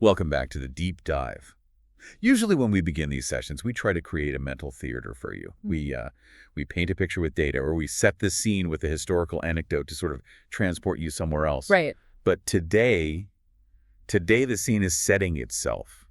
Welcome back to the deep dive. Usually when we begin these sessions, we try to create a mental theater for you. We paint a picture with data, or we set the scene with a historical anecdote to sort of transport you somewhere else. Right. But today the scene is setting itself,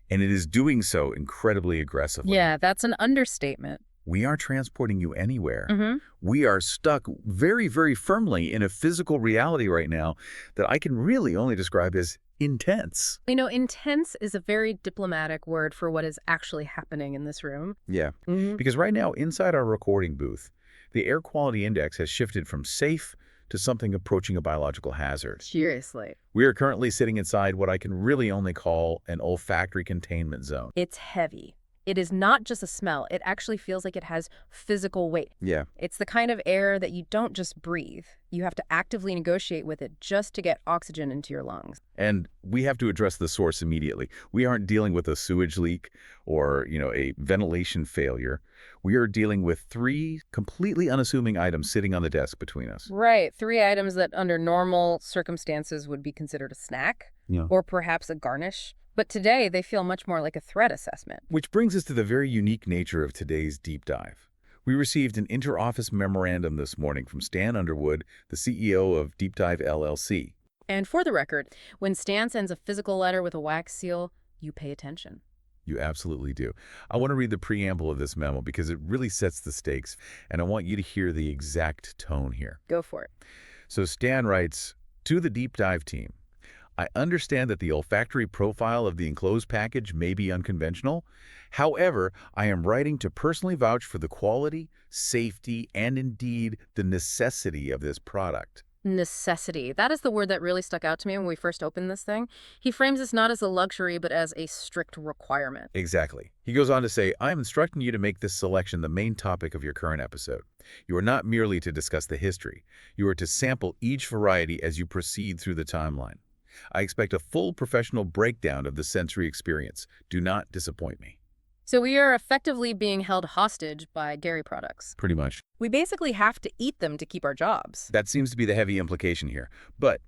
and it is doing so incredibly aggressively. Yeah, that's an understatement. We are transporting you anywhere. Mm-hmm. We are stuck very, very firmly in a physical reality right now that I can really only describe as intense. Intense is a very diplomatic word for what is actually happening in this room. Yeah, Mm-hmm. because right now inside our recording booth, the air quality index has shifted from safe to something approaching a biological hazard. Seriously. We are currently sitting inside what I can really only call an olfactory containment zone. It's heavy. It is not just a smell. It actually feels like it has physical weight. Yeah, It's the kind of air that you don't just breathe. You have to actively negotiate with it just to get oxygen into your lungs. and we have to address the source immediately. We aren't dealing with a sewage leak or, a ventilation failure. We are dealing with three completely unassuming items sitting on the desk between us. Right. 3 items that under normal circumstances would be considered a snack Yeah. or perhaps a garnish. But today they feel much more like a threat assessment. Which brings us to the very unique nature of today's deep dive. We received an inter-office memorandum this morning from Stan Underwood, the CEO of Deep Dive LLC. And for the record, when Stan sends a physical letter with a wax seal, you pay attention. You absolutely do. I want to read the preamble of this memo because it really sets the stakes, and I want you to hear the exact tone here. Go for it. So Stan writes, "To the Deep Dive team, I understand that the olfactory profile of the enclosed package may be unconventional. However, I am writing to personally vouch for the quality, safety, and indeed the necessity of this product." Necessity. That is the word that really stuck out to me when we first opened this thing. He frames this not as a luxury, but as a strict requirement. Exactly. He goes on to say, "I am instructing you to make this selection the main topic of your current episode. You are not merely to discuss the history. You are to sample each variety as you proceed through the timeline. I expect a full professional breakdown of the sensory experience. Do not disappoint me." So we are effectively being held hostage by dairy products. Pretty much. We basically have to eat them to keep our jobs. That seems to be the heavy implication here. But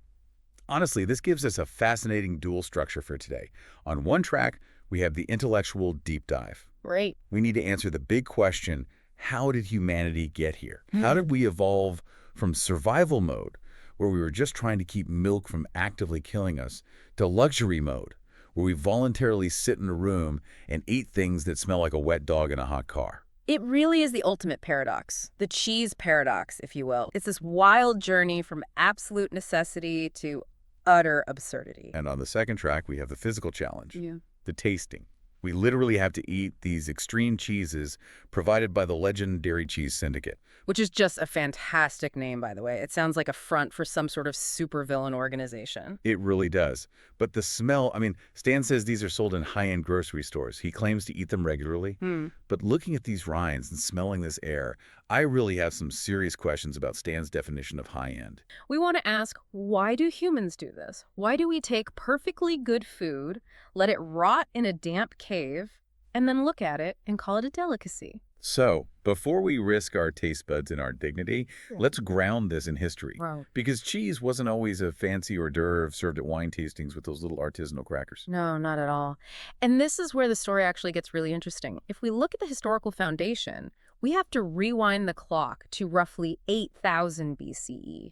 honestly, this gives us a fascinating dual structure for today. On one track, we have the intellectual deep dive. Right. We need to answer the big question, how did humanity get here? How did we evolve from survival mode, where we were just trying to keep milk from actively killing us, to luxury mode, where we voluntarily sit in a room and eat things that smell like a wet dog in a hot car? It really is the ultimate paradox, the cheese paradox, if you will. It's this wild journey from absolute necessity to utter absurdity. And on the second track, we have the physical challenge, Yeah. the tasting. We literally have to eat these extreme cheeses provided by the legendary cheese syndicate. Which is just a fantastic name, by the way. It sounds like a front for some sort of supervillain organization. It really does. But the smell, Stan says these are sold in high-end grocery stores. He claims to eat them regularly. But looking at these rinds and smelling this air, I really have some serious questions about Stan's definition of high-end. We want to ask, why do humans do this? Why do we take perfectly good food, let it rot in a damp cave, and then look at it and call it a delicacy? So, before we risk our taste buds and our dignity, let's ground this in history. Wow. Because cheese wasn't always a fancy hors d'oeuvre served at wine tastings with those little artisanal crackers. No, not at all. And this is where the story actually gets really interesting. If we look at the historical foundation, we have to rewind the clock to roughly 8,000 BCE.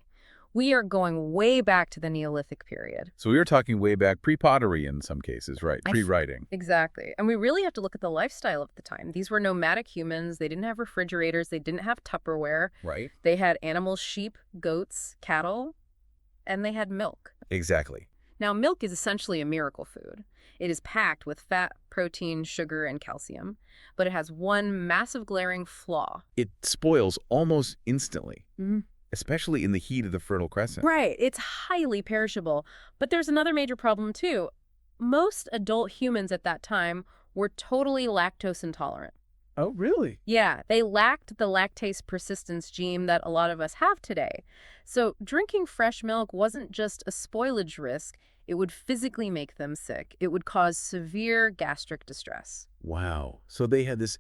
We are going way back to the Neolithic period. So we were talking way back pre-pottery in some cases, right? I f- Pre-writing. Exactly. And we really have to look at the lifestyle of the time. These were nomadic humans. They didn't have refrigerators. They didn't have Tupperware. Right? They had animals, sheep, goats, cattle, and they had milk. Exactly. Now, milk is essentially a miracle food. It is packed with fat, protein, sugar, and calcium, but it has one massive glaring flaw. It spoils almost instantly, Mhm. especially in the heat of the Fertile Crescent. Right. It's highly perishable. But there's another major problem, too. Most adult humans at that time were totally lactose intolerant. Oh, really? Yeah, they lacked the lactase persistence gene that a lot of us have today. So drinking fresh milk wasn't just a spoilage risk. It would physically make them sick. It would cause severe gastric distress. Wow. So they had this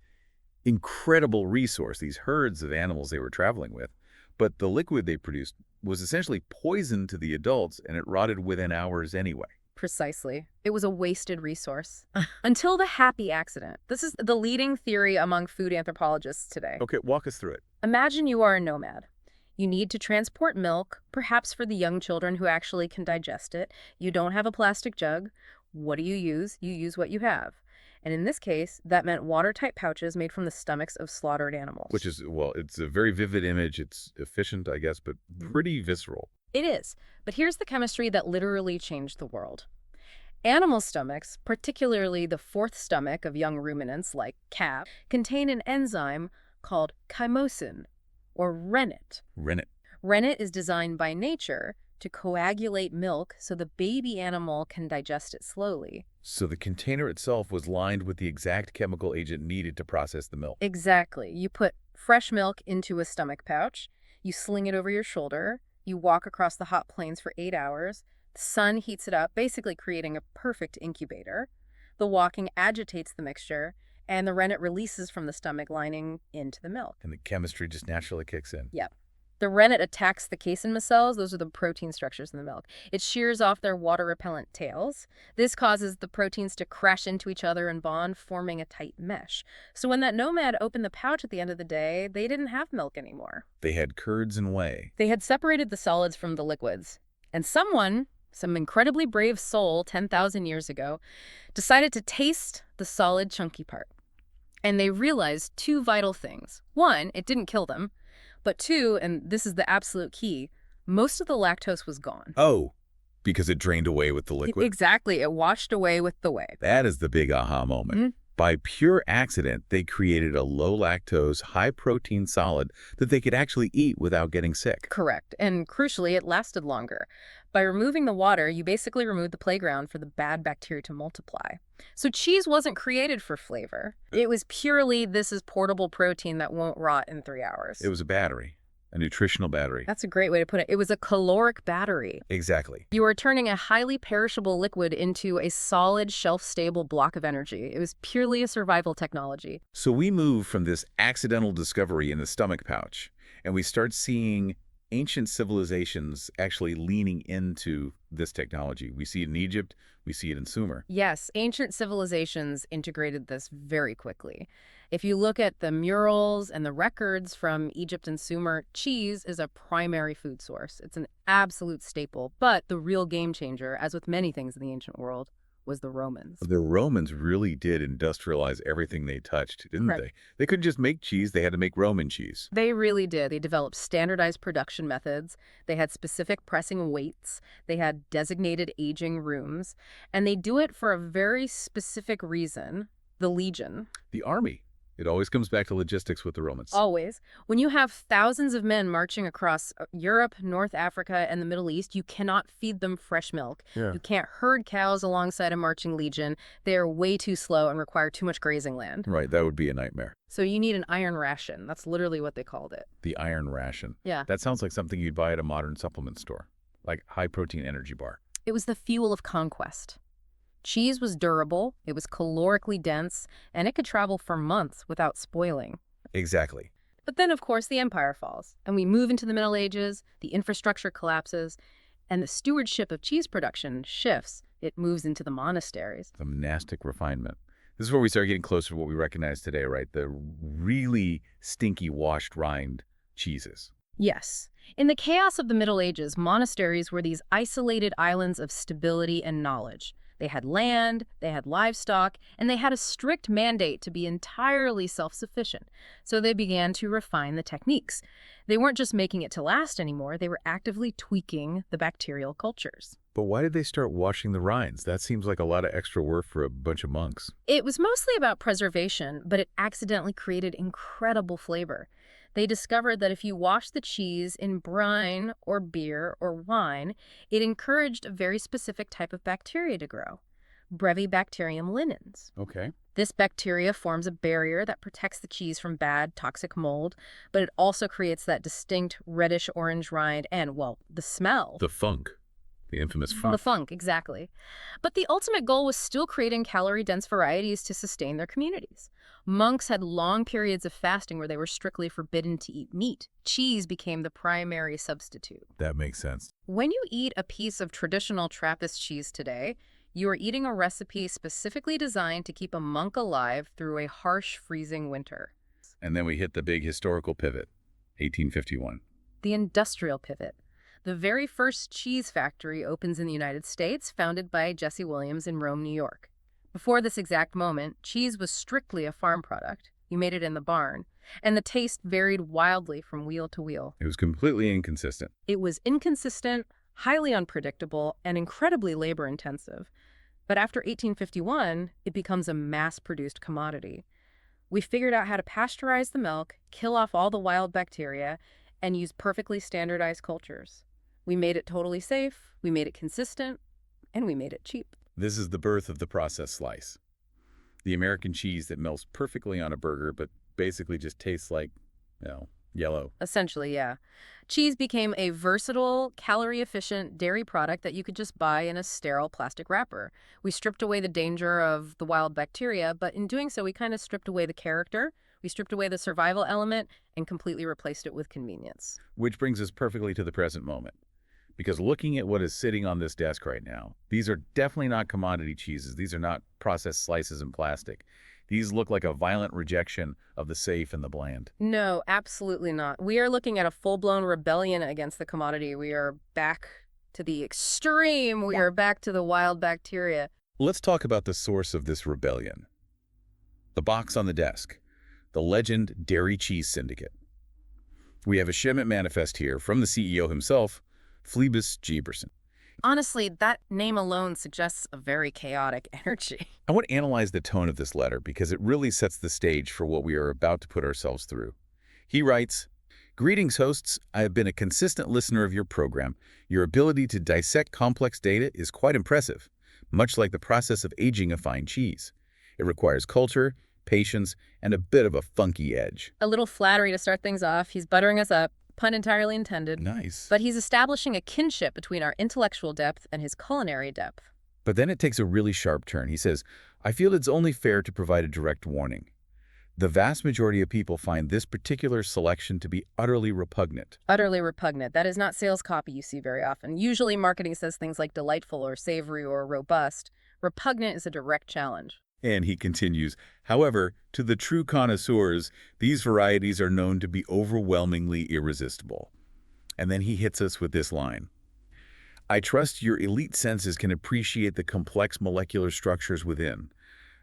incredible resource, these herds of animals they were traveling with, but the liquid they produced was essentially poison to the adults, and it rotted within hours anyway. Precisely. It was a wasted resource. Until the happy accident. This is the leading theory among food anthropologists today. Okay, walk us through it. Imagine you are a nomad. You need to transport milk, perhaps for the young children who actually can digest it. You don't have a plastic jug. What do you use? You use what you have. And in this case, that meant watertight pouches made from the stomachs of slaughtered animals. Which is, well, it's a very vivid image. It's efficient, I guess, but pretty visceral. It is. But here's the chemistry that literally changed the world. Animal stomachs, particularly the fourth stomach of young ruminants like calves, contain an enzyme called chymosin, or rennet. Rennet. Rennet is designed by nature to coagulate milk so the baby animal can digest it slowly. So the container itself was lined with the exact chemical agent needed to process the milk. Exactly. You put fresh milk into a stomach pouch, you sling it over your shoulder, you walk across the hot plains for 8 hours, the sun heats it up, basically creating a perfect incubator. The walking agitates the mixture, and the rennet releases from the stomach lining into the milk. And the chemistry just naturally kicks in. Yep. The rennet attacks the casein micelles. Those are the protein structures in the milk. It shears off their water-repellent tails. This causes the proteins to crash into each other and bond, forming a tight mesh. So when that nomad opened the pouch at the end of the day, they didn't have milk anymore. They had curds and whey. They had separated the solids from the liquids. And someone, some incredibly brave soul 10,000 years ago, decided to taste the solid, chunky part. And they realized two vital things. One, it didn't kill them. But two, and this is the absolute key, most of the lactose was gone. Oh, because it drained away with the liquid? Exactly. It washed away with the whey. That is the big aha moment. By pure accident, they created a low-lactose, high-protein solid that they could actually eat without getting sick. Correct. And crucially, it lasted longer. By removing the water, you basically removed the playground for the bad bacteria to multiply. So cheese wasn't created for flavor. It was purely, this is portable protein that won't rot in 3 hours. It was a battery, a nutritional battery. That's a great way to put it. It was a caloric battery. Exactly. You were turning a highly perishable liquid into a solid, shelf-stable block of energy. It was purely a survival technology. So we move from this accidental discovery in the stomach pouch, and we start seeing ancient civilizations actually leaning into this technology. We see it in Egypt, we see it in Sumer. Yes, ancient civilizations integrated this very quickly. If you look at the murals and the records from Egypt and Sumer, cheese is a primary food source. It's an absolute staple. But the real game changer, as with many things in the ancient world, was the Romans. The Romans really did industrialize everything they touched, didn't Correct. they? They couldn't just make cheese, they had to make Roman cheese. They really did. They developed standardized production methods. They had specific pressing weights. They had designated aging rooms. And they do it for a very specific reason, the legion. The army. It always comes back to logistics with the Romans. Always. When you have thousands of men marching across Europe, North Africa, and the Middle East, you cannot feed them fresh milk. Yeah. You can't herd cows alongside a marching legion. They are way too slow and require too much grazing land. Right, that would be a nightmare. So you need an iron ration. That's literally what they called it. The iron ration. Yeah. That sounds like something you'd buy at a modern supplement store, like high-protein energy bar. It was the fuel of conquest. Cheese was durable, it was calorically dense, and it could travel for months without spoiling. Exactly. But then, of course, the empire falls, and we move into the Middle Ages, the infrastructure collapses, and the stewardship of cheese production shifts. It moves into the monasteries. The monastic refinement. This is where we start getting closer to what we recognize today, right? The really stinky washed rind cheeses. Yes. In the chaos of the Middle Ages, monasteries were these isolated islands of stability and knowledge. They had land, they had livestock, and they had a strict mandate to be entirely self-sufficient. So they began to refine the techniques. They weren't just making it to last anymore, they were actively tweaking the bacterial cultures. But why did they start washing the rinds? That seems like a lot of extra work for a bunch of monks. It was mostly about preservation, but it accidentally created incredible flavor. They discovered that if you wash the cheese in brine or beer or wine, it encouraged a very specific type of bacteria to grow, Brevibacterium linens. Okay. This bacteria forms a barrier that protects the cheese from bad, toxic mold, but it also creates that distinct reddish-orange rind and, well, the smell. The funk. The infamous The funk. funk, exactly. But the ultimate goal was still creating calorie-dense varieties to sustain their communities. Monks had long periods of fasting where they were strictly forbidden to eat meat. Cheese became the primary substitute. That makes sense. When you eat a piece of traditional Trappist cheese today, you are eating a recipe specifically designed to keep a monk alive through a harsh, freezing winter. And then we hit the big historical pivot, 1851. The industrial pivot. The very first cheese factory opens in the United States, founded by Jesse Williams in Rome, New York. Before this exact moment, cheese was strictly a farm product. You made it in the barn, and the taste varied wildly from wheel to wheel. It was completely inconsistent. It was inconsistent, highly unpredictable, and incredibly labor-intensive. But after 1851, it becomes a mass-produced commodity. We figured out how to pasteurize the milk, kill off all the wild bacteria, and use perfectly standardized cultures. We made it totally safe, we made it consistent, and we made it cheap. This is the birth of the processed slice. The American cheese that melts perfectly on a burger, but basically just tastes like, yellow. Essentially, yeah. Cheese became a versatile, calorie-efficient dairy product that you could just buy in a sterile plastic wrapper. We stripped away the danger of the wild bacteria, but in doing so, we kind of stripped away the character, we stripped away the survival element, and completely replaced it with convenience. Which brings us perfectly to the present moment. Because looking at what is sitting on this desk right now, these are definitely not commodity cheeses. These are not processed slices in plastic. These look like a violent rejection of the safe and the bland. No, absolutely not. We are looking at a full-blown rebellion against the commodity. We are back to the extreme. We are back to the wild bacteria. Let's talk about the source of this rebellion. The box on the desk. The legend Dairy Cheese Syndicate. We have a shipment manifest here from the CEO himself, Phlebas Jeberson. Honestly, that name alone suggests a very chaotic energy. I want to analyze the tone of this letter because it really sets the stage for what we are about to put ourselves through. He writes, "Greetings, hosts. I have been a consistent listener of your program. Your ability to dissect complex data is quite impressive, much like the process of aging a fine cheese. It requires culture, patience, and a bit of a funky edge." A little flattery to start things off. He's buttering us up. Pun entirely intended. Nice. But he's establishing a kinship between our intellectual depth and his culinary depth. But then it takes a really sharp turn. He says, "I feel it's only fair to provide a direct warning. The vast majority of people find this particular selection to be utterly repugnant." Utterly repugnant. That is not sales copy you see very often. Usually marketing says things like delightful or savory or robust. Repugnant is a direct challenge. And he continues, "However, to the true connoisseurs, these varieties are known to be overwhelmingly irresistible." And then he hits us with this line. "I trust your elite senses can appreciate the complex molecular structures within,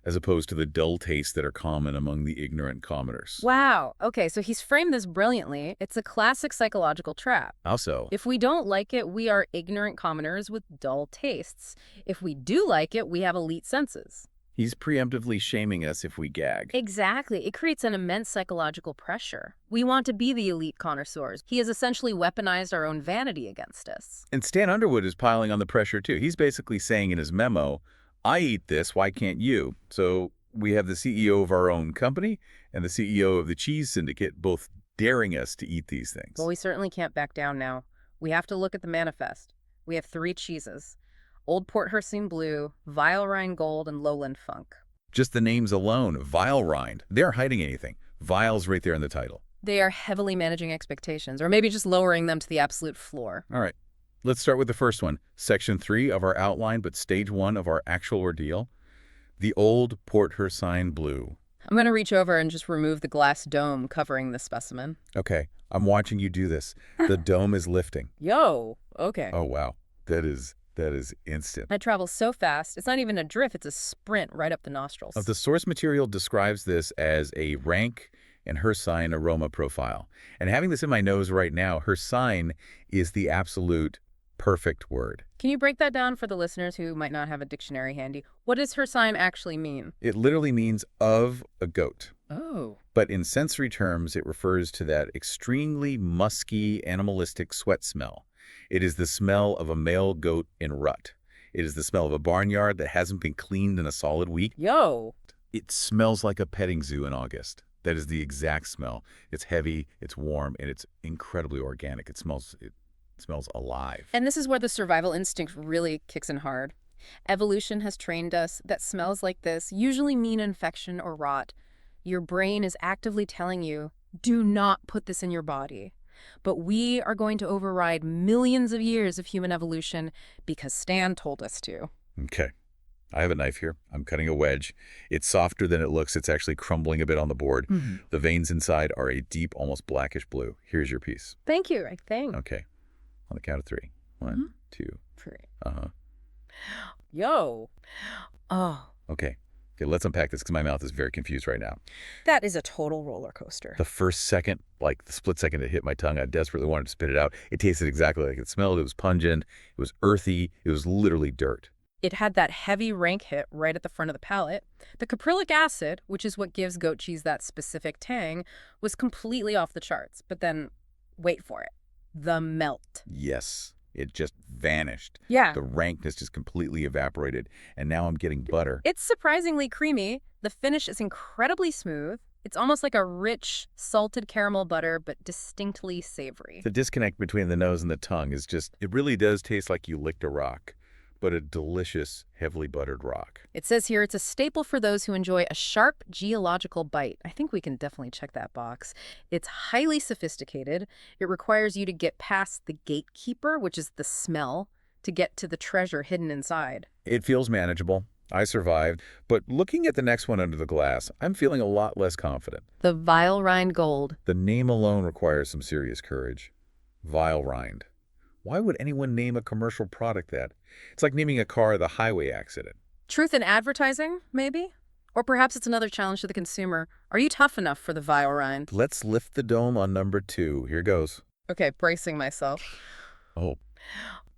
as opposed to the dull tastes that are common among the ignorant commoners." Wow. Okay, so he's framed this brilliantly. It's a classic psychological trap. Also, If we don't like it, we are ignorant commoners with dull tastes. If we do like it, we have elite senses. he's preemptively shaming us if we gag. Exactly. It creates an immense psychological pressure. We want to be the elite connoisseurs. He has essentially weaponized our own vanity against us. And Stan Underwood is piling on the pressure too. He's basically saying in his memo, "I eat this, why can't you?" So we have the CEO of our own company and the CEO of the Cheese Syndicate both daring us to eat these things. Well, we certainly can't back down now. We have to look at the manifest. We have 3 cheeses. Old Port Hercine Blue, Vile Rind Gold, and Lowland Funk. Just the names alone, Vile Rind, they aren't hiding anything. Vile's right there in the title. They are heavily managing expectations, or maybe just lowering them to the absolute floor. All right, let's start with the first one. Section 3 of our outline, but stage 1 of our actual ordeal. The Old Port Hercine Blue. I'm going to reach over and just remove the glass dome covering the specimen. Okay, I'm watching you do this. The dome is lifting. Yo, okay. Oh, wow. That is instant. I travel so fast, it's not even a drift, it's a sprint right up the nostrils. The source material describes this as a rank and Hercine aroma profile. And having this in my nose right now, Hercine is the absolute perfect word. Can you break that down for the listeners who might not have a dictionary handy? What does Hercine actually mean? It literally means of a goat. Oh. But in sensory terms, it refers to that extremely musky, animalistic sweat smell. It is the smell of a male goat in rut. It is the smell of a barnyard that hasn't been cleaned in a solid week. Yo. It smells like a petting zoo in August. That is the exact smell. It's heavy, it's warm, and it's incredibly organic. It smells It smells alive. And this is where the survival instinct really kicks in hard. Evolution has trained us that smells like this usually mean infection or rot. Your brain is actively telling you, do not put this in your body. But we are going to override millions of years of human evolution because Stan told us to. Okay. I have a knife here. I'm cutting a wedge. It's softer than it looks. It's actually crumbling a bit on the board. The veins inside are a deep, almost blackish blue. Here's your piece. Thank you, I think. Okay. On the count of 3. 1, 2. 3. Uh-huh. Yo. Oh, Okay. Okay, let's unpack this because my mouth is very confused right now. that is a total roller coaster. The first second, like the split second it hit my tongue, I desperately wanted to spit it out. It tasted exactly like it smelled. It was pungent. It was earthy. It was literally dirt. It had that heavy rank hit right at the front of the palate. The caprylic acid, which is what gives goat cheese that specific tang, was completely off the charts. But then, wait for it, the melt. Yes. It just vanished. Yeah. The rankness just completely evaporated. And now I'm getting butter. It's surprisingly creamy. The finish is incredibly smooth. It's almost like a rich, salted caramel butter, but distinctly savory. The disconnect between the nose and the tongue is just, it really does taste like you licked a rock, but a delicious, heavily buttered rock. It says here it's a staple for those who enjoy a sharp geological bite. I think we can definitely check that box. It's highly sophisticated. It requires you to get past the gatekeeper, which is the smell, to get to the treasure hidden inside. It feels manageable. I survived. But looking at the next one under the glass, I'm feeling a lot less confident. The Vile Rind Gold. The name alone requires some serious courage. Vile Rind. Why would anyone name a commercial product that? It's like naming a car the highway accident. Truth in advertising, maybe? Or perhaps it's another challenge to the consumer. Are you tough enough for the Vile Rind? Let's lift the dome on number 2. Here goes. Okay, bracing myself. Oh,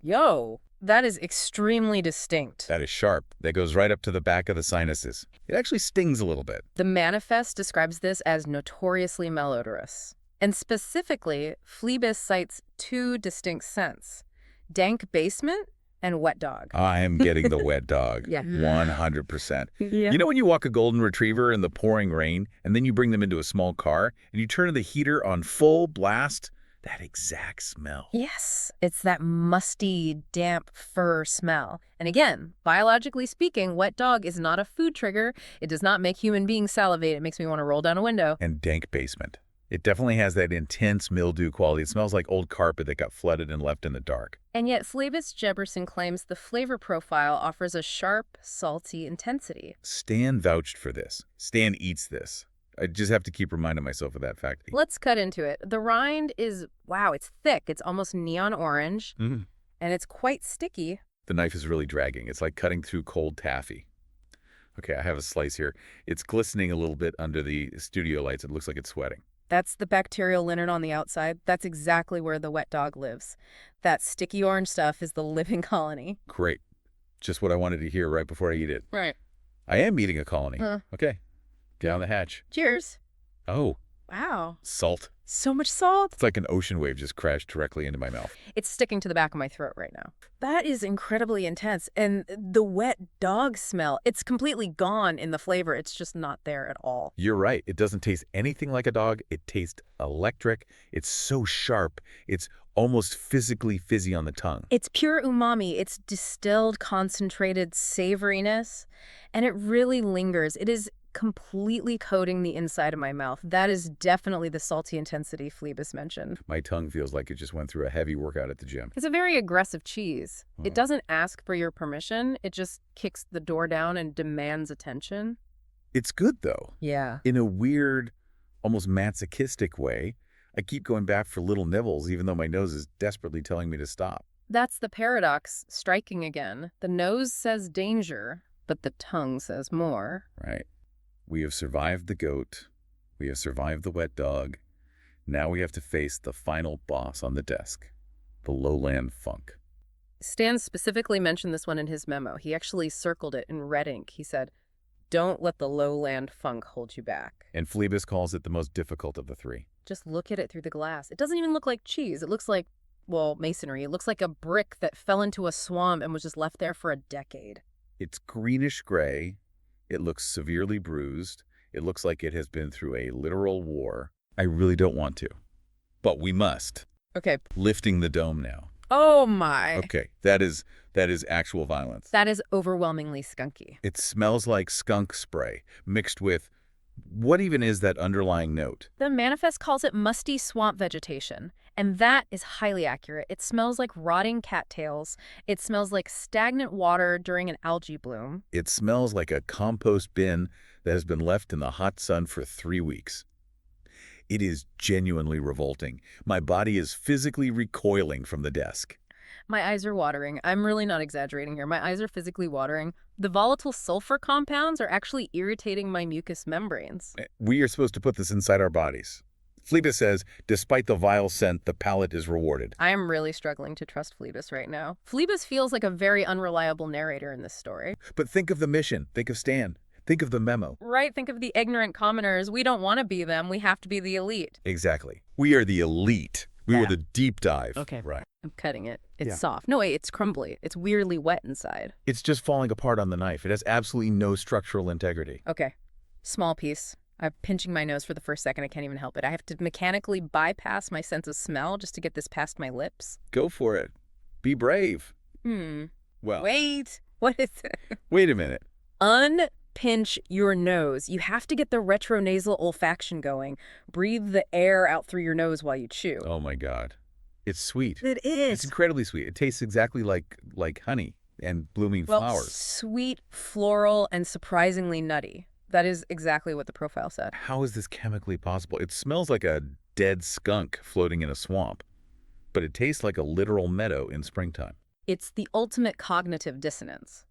Yo, that is extremely distinct. that is sharp. That goes right up to the back of the sinuses. It actually stings a little bit. The manifest describes this as notoriously malodorous. And specifically, Phlebas cites 2 distinct scents, dank basement and wet dog. I am getting the wet dog. Yeah. 100%. Yeah. You know when you walk a golden retriever in the pouring rain, and then you bring them into a small car, and you turn the heater on full blast? That exact smell. Yes, it's that musty, damp fur smell. And again, biologically speaking, wet dog is not a food trigger. It does not make human beings salivate. It makes me want to roll down a window. And dank basement. It definitely has that intense mildew quality. It smells like old carpet that got flooded and left in the dark. And yet Phlebas Jefferson claims the flavor profile offers a sharp, salty intensity. Stan vouched for this. Stan eats this. I just have to keep reminding myself of that fact. Let's cut into it. The rind is, wow, it's thick. It's almost neon orange, Mm. and it's quite sticky. The knife is really dragging. It's like cutting through cold taffy. Okay, I have a slice here. It's glistening a little bit under the studio lights. It looks like it's sweating. That's the bacterial linen on the outside. That's exactly where the wet dog lives. That sticky orange stuff is the living colony. Great. Just what I wanted to hear right before I eat it. Right. I am eating a colony. Huh. Okay. Down the hatch. Cheers. Oh, Wow. salt. So much salt. It's like an ocean wave just crashed directly into my mouth. It's sticking to the back of my throat right now. That is incredibly intense. And the wet dog smell, it's completely gone in the flavor. It's just not there at all. You're right. It doesn't taste anything like a dog. It tastes electric. It's so sharp. It's almost physically fizzy on the tongue. It's pure umami. It's distilled, concentrated savoriness. And it really lingers. It is completely coating the inside of my mouth. That is definitely the salty intensity Phlebas mentioned. My tongue feels like it just went through a heavy workout at the gym. It's a very aggressive cheese. It doesn't ask for your permission. It just kicks the door down and demands attention. It's good, though. Yeah. In a weird, almost masochistic way. I keep going back for little nibbles, even though my nose is desperately telling me to stop. That's the paradox striking again. The nose says danger, but the tongue says more. Right. We have survived the goat. We have survived the wet dog. Now we have to face the final boss on the desk, the lowland funk. Stan specifically mentioned this one in his memo. He actually circled it in red ink. He said, "Don't let the lowland funk hold you back." And Phlebas calls it the most difficult of the 3. Just look at it through the glass. It doesn't even look like cheese. It looks like, well, masonry. It looks like a brick that fell into a swamp and was just left there for a decade. It's greenish gray. It looks severely bruised. It looks like it has been through a literal war. I really don't want to, but we must. Okay. Lifting the dome now. Oh my. Okay, that is actual violence. That is overwhelmingly skunky. It smells like skunk spray mixed with what even is that underlying note? The manifest calls it musty swamp vegetation, and that is highly accurate. It smells like rotting cattails. It smells like stagnant water during an algae bloom. It smells like a compost bin that has been left in the hot sun for 3 weeks. It is genuinely revolting. My body is physically recoiling from the desk. My eyes are watering. I'm really not exaggerating here. My eyes are physically watering. The volatile sulfur compounds are actually irritating my mucous membranes. We are supposed to put this inside our bodies. Phlebas says, despite the vile scent, the palate is rewarded. I am really struggling to trust Phlebas right now. Phlebas feels like a very unreliable narrator in this story. But think of the mission. Think of Stan. Think of the memo. Right, think of the ignorant commoners. We don't want to be them. We have to be the elite. Exactly. We are the elite. We were Yeah. the deep dive. Okay. Right. I'm cutting it. It's Yeah. soft. No, wait, it's crumbly. It's weirdly wet inside. It's just falling apart on the knife. It has absolutely no structural integrity. Okay. Small piece. I'm pinching my nose for the first second. I can't even help it. I have to mechanically bypass my sense of smell just to get this past my lips. Go for it. Be brave. Well, Wait. What is it? wait a minute. Unpinch your nose. You have to get the retronasal olfaction going. Breathe the air out through your nose while you chew. Oh my God. It's sweet. It It's is. incredibly sweet. It tastes exactly like honey and blooming Well, flowers. sweet, floral, and surprisingly nutty. That is exactly what the profile said. How is this chemically possible? It smells like a dead skunk floating in a swamp, but it tastes like a literal meadow in springtime. It's the ultimate cognitive dissonance.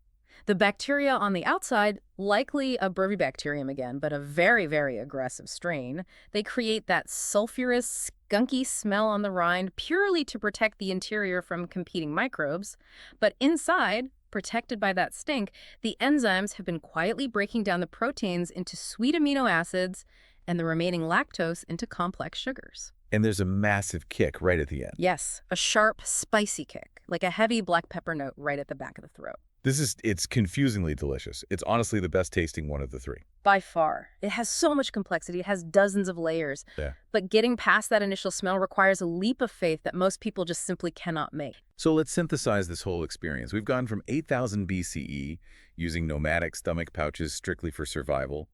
The bacteria on the outside, likely a Brevibacterium again, but a very, very aggressive strain, they create that sulfurous, skunky smell on the rind purely to protect the interior from competing microbes. But inside, protected by that stink, the enzymes have been quietly breaking down the proteins into sweet amino acids and the remaining lactose into complex sugars. And there's a massive kick right at the end. Yes, a sharp, spicy kick, like a heavy black pepper note right at the back of the throat. It's confusingly delicious. It's honestly the best tasting one of the three. By far. It has so much complexity. It has dozens of layers. Yeah. But getting past that initial smell requires a leap of faith that most people just simply cannot make. So let's synthesize this whole experience. We've gone from 8,000 BCE, using nomadic stomach pouches strictly for survival,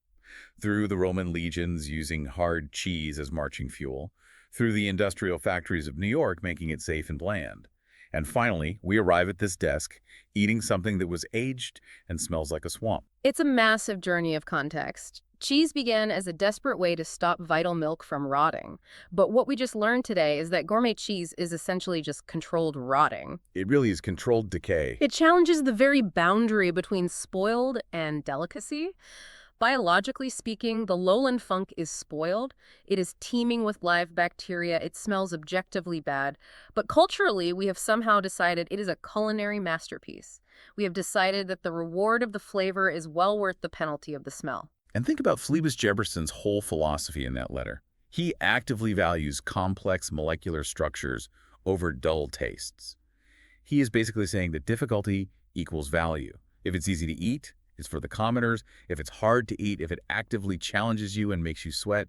through the Roman legions using hard cheese as marching fuel, through the industrial factories of New York making it safe and bland. And finally, we arrive at this desk, eating something that was aged and smells like a swamp. It's a massive journey of context. Cheese began as a desperate way to stop vital milk from rotting. But what we just learned today is that gourmet cheese is essentially just controlled rotting. It really is controlled decay. It challenges the very boundary between spoiled and delicacy. Biologically speaking, the lowland funk is spoiled. It is teeming with live bacteria. It smells objectively bad. But culturally, we have somehow decided it is a culinary masterpiece. We have decided that the reward of the flavor is well worth the penalty of the smell. And think about Phlebas Jefferson's whole philosophy in that letter. He actively values complex molecular structures over dull tastes. He is basically saying that difficulty equals value. If it's easy to eat, it's for the commoners. If it's hard to eat, if it actively challenges you and makes you sweat,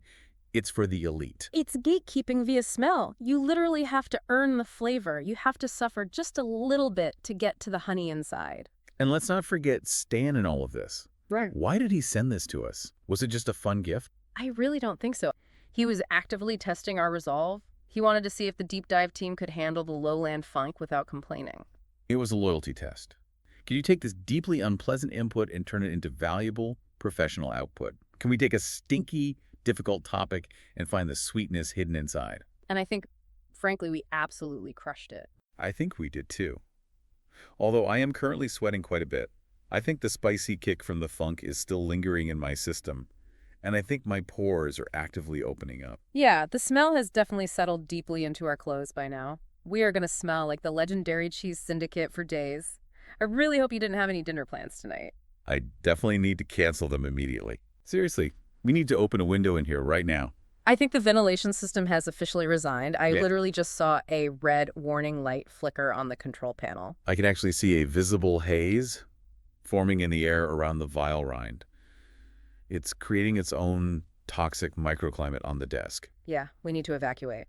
it's for the elite. It's gatekeeping via smell. You literally have to earn the flavor. You have to suffer just a little bit to get to the honey inside. And let's not forget Stan in all of this. Right. Why did he send this to us? Was it just a fun gift? I really don't think so. He was actively testing our resolve. He wanted to see if the deep dive team could handle the lowland funk without complaining. It was a loyalty test. Can you take this deeply unpleasant input and turn it into valuable professional output? Can we take a stinky, difficult topic and find the sweetness hidden inside? And I think, frankly, we absolutely crushed it. I think we did too. Although I am currently sweating quite a bit, I think the spicy kick from the funk is still lingering in my system, and I think my pores are actively opening up. Yeah, the smell has definitely settled deeply into our clothes by now. We are going to smell like the legendary cheese syndicate for days. I really hope you didn't have any dinner plans tonight. I definitely need to cancel them immediately. Seriously, we need to open a window in here right now. I think the ventilation system has officially resigned. I Yeah. literally just saw a red warning light flicker on the control panel. I can actually see a visible haze forming in the air around the vial rind. It's creating its own toxic microclimate on the desk. Yeah, we need to evacuate.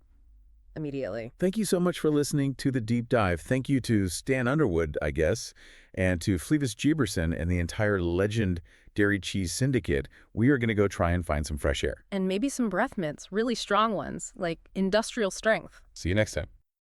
immediately. Thank you so much for listening to The Deep Dive. Thank you to Stan Underwood, I guess, and to Flevis Jeberson and the entire Legend Dairy Cheese Syndicate. We are going to go try and find some fresh air. And maybe some breath mints, really strong ones, like industrial strength. See you next time.